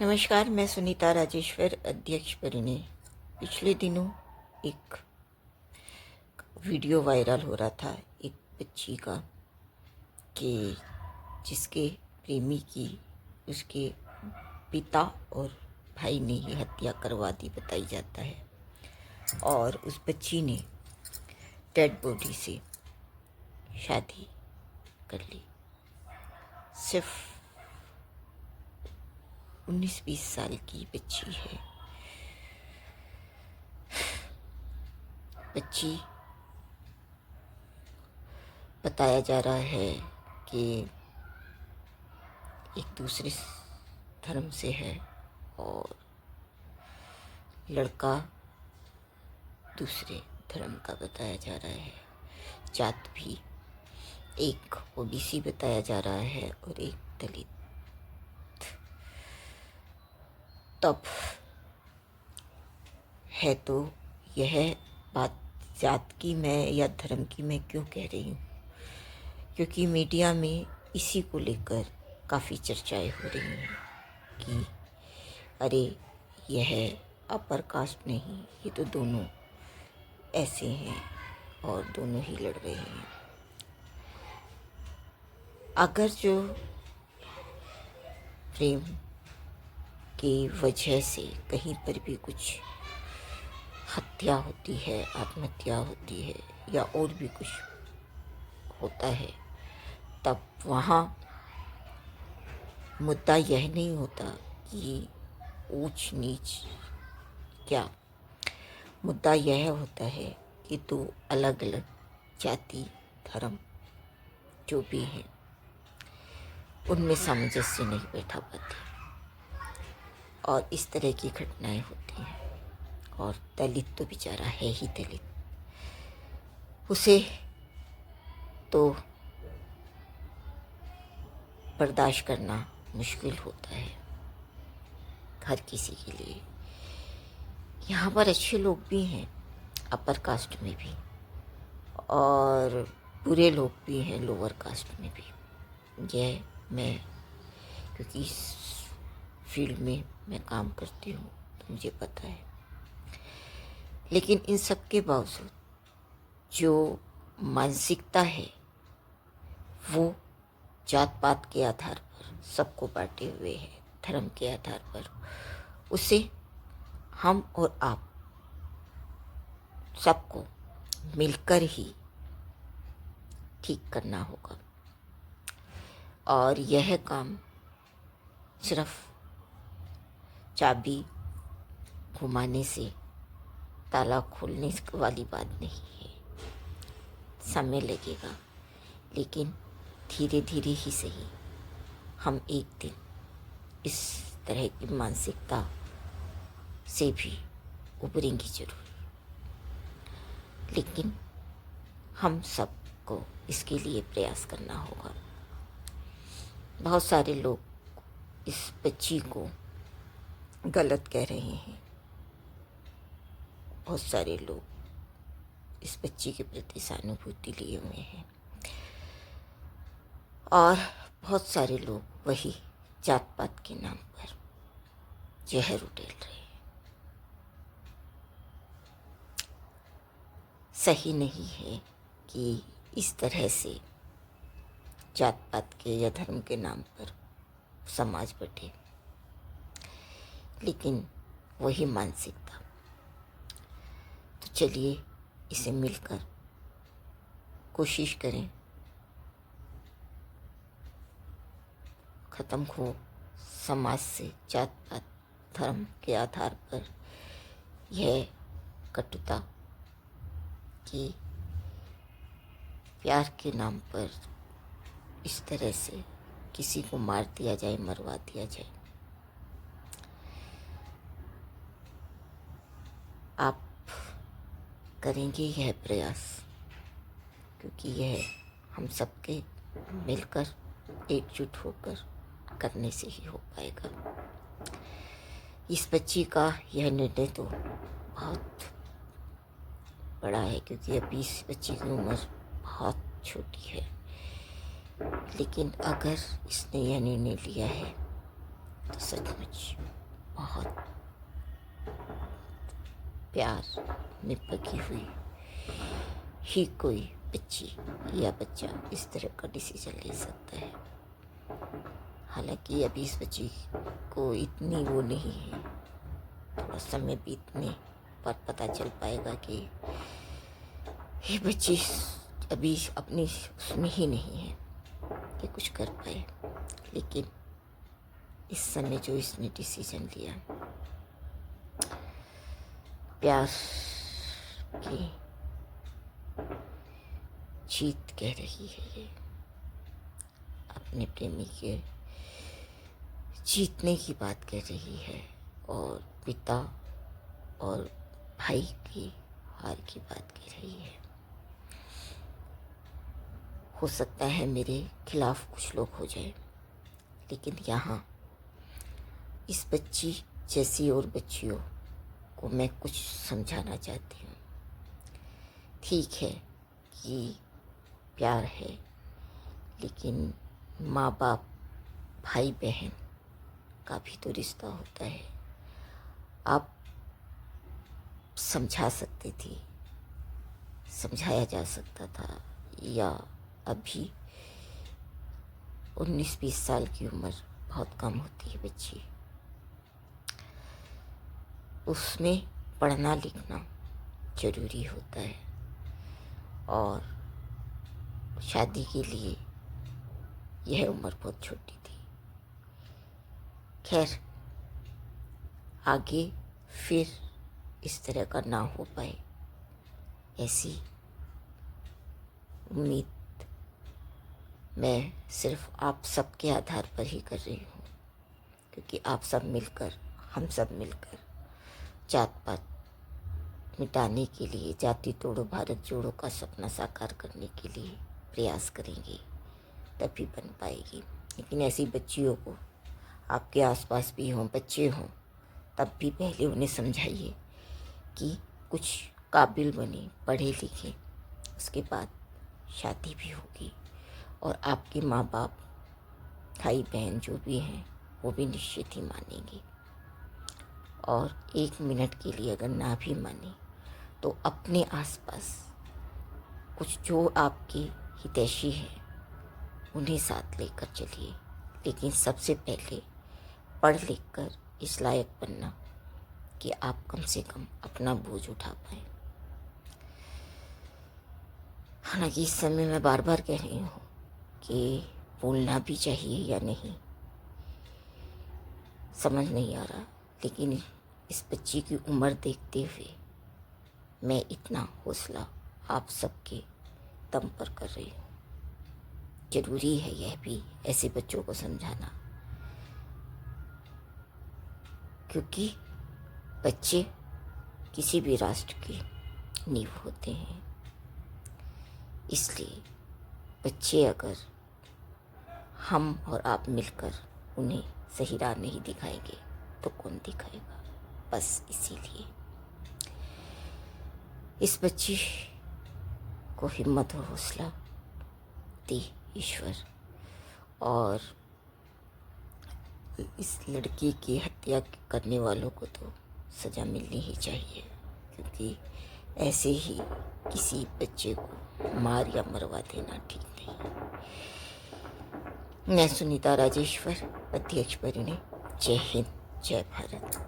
नमस्कार, मैं सुनीता राजेश्वर, अध्यक्ष परिणय। पिछले दिनों एक वीडियो वायरल हो रहा था एक बच्ची का कि जिसके प्रेमी की उसके पिता और भाई ने ही हत्या करवा दी बताई जाता है। और उस बच्ची ने डेड बॉडी से शादी कर ली। सिर्फ 19-20 साल की बच्ची है। बच्ची बताया जा रहा है कि एक दूसरे धर्म से है और लड़का दूसरे धर्म का बताया जा रहा है। जात भी एक ओबीसी बताया जा रहा है और एक दलित। तब है तो यह बात जात की मैं या धर्म की मैं क्यों कह रही हूँ, क्योंकि मीडिया में इसी को लेकर काफ़ी चर्चाएं हो रही हैं कि अरे यह अपर कास्ट नहीं, ये तो दोनों ऐसे हैं और दोनों ही लड़ रहे हैं। अगर जो प्रेम की वजह से कहीं पर भी कुछ हत्या होती है, आत्महत्या होती है या और भी कुछ होता है, तब वहाँ मुद्दा यह नहीं होता कि ऊंच नीच, क्या मुद्दा यह होता है कि दो अलग अलग जाति धर्म जो भी हैं उनमें सामंजस्य नहीं बैठा पाते और इस तरह की घटनाएं होती हैं। और दलित तो बेचारा है ही दलित, उसे तो बर्दाश्त करना मुश्किल होता है हर किसी के लिए। यहाँ पर अच्छे लोग भी हैं अपर कास्ट में भी और बुरे लोग भी हैं लोअर कास्ट में भी। यह मैं क्योंकि इस फील्ड में मैं काम करती हूँ तो मुझे पता है। लेकिन इन सब के बावजूद जो मानसिकता है वो जात पात के आधार पर सबको बांटे हुए है, धर्म के आधार पर। उसे हम और आप सबको मिलकर ही ठीक करना होगा। और यह काम सिर्फ चाबी घुमाने से ताला खोलने वाली बात नहीं है। समय लगेगा, लेकिन धीरे धीरे ही सही हम एक दिन इस तरह की मानसिकता से भी उभरेंगे जरूर। लेकिन हम सबको इसके लिए प्रयास करना होगा। बहुत सारे लोग इस बच्ची को गलत कह रहे हैं, बहुत सारे लोग इस बच्ची के प्रति सहानुभूति लिए हुए हैं और बहुत सारे लोग वही जात पात के नाम पर जहर उड़ेल रहे हैं। सही नहीं है कि इस तरह से जात पात के या धर्म के नाम पर समाज बटे, लेकिन वही मानसिकता। तो चलिए इसे मिलकर कोशिश करें खत्म हो समाज से जात पात धर्म के आधार पर यह कटुता कि प्यार के नाम पर इस तरह से किसी को मार दिया जाए, मरवा दिया जाए। आप करेंगे यह प्रयास, क्योंकि यह हम सबके मिलकर एकजुट होकर करने से ही हो पाएगा। इस बच्ची का यह निर्णय तो बहुत बड़ा है, क्योंकि अभी इस बच्ची की उम्र बहुत छोटी है। लेकिन अगर इसने यह निर्णय लिया है तो सचमुच बहुत प्यार में पकी हुई ही कोई बच्ची या बच्चा इस तरह का डिसीजन ले सकता है। हालांकि अभी इस बच्ची को इतनी वो नहीं है, थोड़ा समय बीतने पर पता चल पाएगा कि ये बच्ची अभी अपनी उसमें ही नहीं है कि कुछ कर पाए। लेकिन इस समय जो इसने डिसीजन लिया, प्यार की जीत कह रही है, ये अपने प्रेमी के जीतने की बात कह रही है और पिता और भाई की हार की बात कह रही है। हो सकता है मेरे खिलाफ कुछ लोग हो जाए, लेकिन यहाँ इस बच्ची जैसी और बच्चियों को मैं कुछ समझाना चाहती हूँ। ठीक है कि प्यार है, लेकिन माँ बाप भाई बहन का भी तो रिश्ता होता है। आप समझा सकती थी, समझाया जा सकता था, या अभी 19-20 साल की उम्र बहुत कम होती है बच्ची, उसमें पढ़ना लिखना जरूरी होता है और शादी के लिए यह उम्र बहुत छोटी थी। खैर, आगे फिर इस तरह का ना हो पाए, ऐसी उम्मीद मैं सिर्फ आप सब के आधार पर ही कर रही हूँ, क्योंकि आप सब मिलकर, हम सब मिलकर जात पात मिटाने के लिए, जाति तोड़ो भारत जोड़ो का सपना साकार करने के लिए प्रयास करेंगे, तभी बन पाएगी। लेकिन ऐसी बच्चियों को, आपके आसपास भी हों, बच्चे हों, तब भी पहले उन्हें समझाइए कि कुछ काबिल बने, पढ़े लिखे, उसके बाद शादी भी होगी और आपके माँ बाप, भाई बहन जो भी हैं वो भी निश्चित ही मानेंगे। और 1 मिनट के लिए अगर ना भी माने तो अपने आसपास कुछ जो आपके हितैषी हैं उन्हें साथ लेकर चलिए। लेकिन सबसे पहले पढ़ लिख कर इस लायक बनना कि आप कम से कम अपना बोझ उठा पाए। हालांकि इस समय मैं बार बार कह रही हूँ कि बोलना भी चाहिए या नहीं, समझ नहीं आ रहा, लेकिन इस बच्ची की उम्र देखते हुए मैं इतना हौसला आप सबके दम पर कर रही हूँ। जरूरी है यह भी ऐसे बच्चों को समझाना, क्योंकि बच्चे किसी भी राष्ट्र की नींव होते हैं। इसलिए बच्चे अगर हम और आप मिलकर उन्हें सही राह नहीं दिखाएंगे तो कौन दिखाएगा। बस इसीलिए इस बच्ची को हिम्मत और हौसला दे ईश्वर, और इस लड़की की हत्या करने वालों को तो सज़ा मिलनी ही चाहिए, क्योंकि ऐसे ही किसी बच्चे को मार या मरवा देना ठीक नहीं। मैं सुनीता राजेश्वर, अध्यक्ष परिणय। जय हिंद, जय भारत।